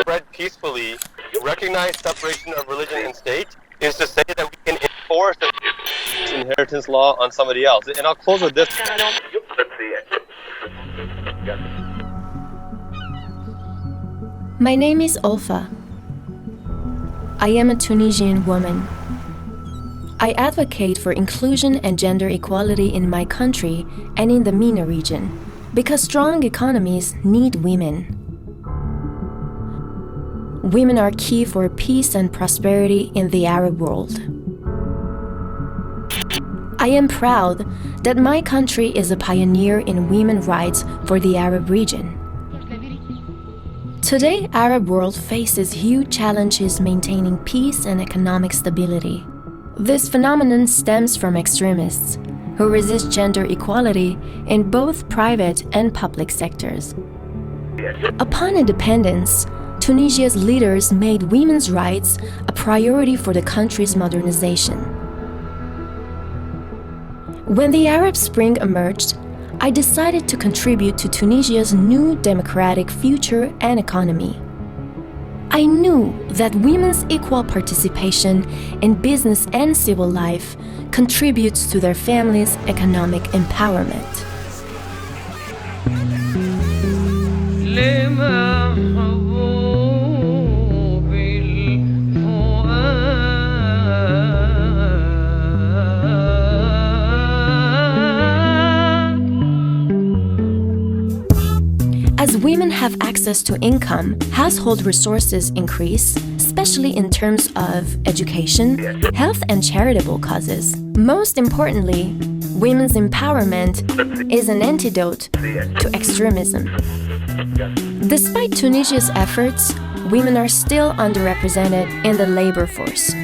spread peacefully, recognize separation of religion and state, is to say that we can enforce the inheritance law on somebody else. And I'll close with this. My name is Olfa. I am a Tunisian woman. I advocate for inclusion and gender equality in my country and in the MENA region because strong economies need women. Women are key for peace and prosperity in the Arab world. I am proud that my country is a pioneer in women's rights for the Arab region. Today, Arab world faces huge challenges maintaining peace and economic stability. This phenomenon stems from extremists who resist gender equality in both private and public sectors. Upon independence, Tunisia's leaders made women's rights a priority for the country's modernization. When the Arab Spring emerged, I decided to contribute to Tunisia's new democratic future and economy. I knew that women's equal participation in business and civil life contributes to their families' economic empowerment. As women have access to income, household resources increase, especially in terms of education, health, and charitable causes. Most importantly, women's empowerment is an antidote to extremism. Despite Tunisia's efforts, women are still underrepresented in the labor force.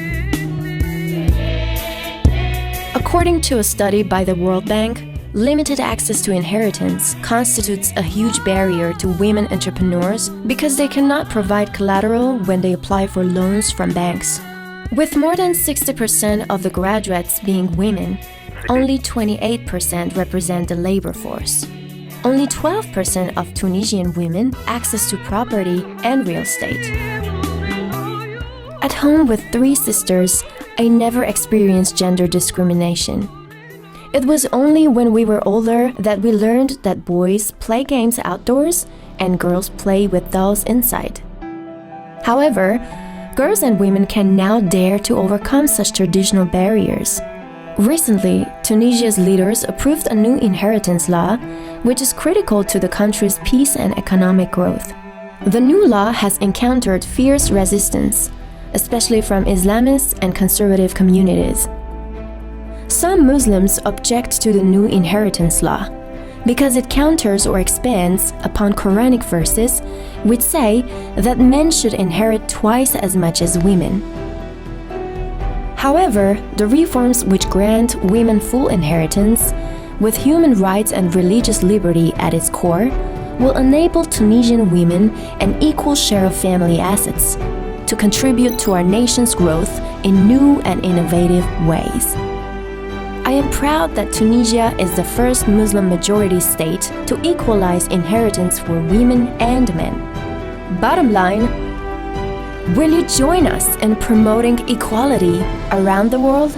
According to a study by the World Bank, limited access to inheritance constitutes a huge barrier to women entrepreneurs because they cannot provide collateral when they apply for loans from banks. With more than 60% of the graduates being women, only 28% represent the labor force. Only 12% of Tunisian women access to property and real estate. At home with 3 sisters, I never experienced gender discrimination. It was only when we were older that we learned that boys play games outdoors and girls play with dolls inside. However, girls and women can now dare to overcome such traditional barriers. Recently, Tunisia's leaders approved a new inheritance law, which is critical to the country's peace and economic growth. The new law has encountered fierce resistance, especially from Islamist and conservative communities. Some Muslims object to the new inheritance law because it counters or expands upon Quranic verses which say that men should inherit twice as much as women. However, the reforms which grant women full inheritance, with human rights and religious liberty at its core, will enable Tunisian women an equal share of family assets to contribute to our nation's growth in new and innovative ways. I am proud that Tunisia is the first Muslim-majority state to equalize inheritance for women and men. Bottom line, will you join us in promoting equality around the world?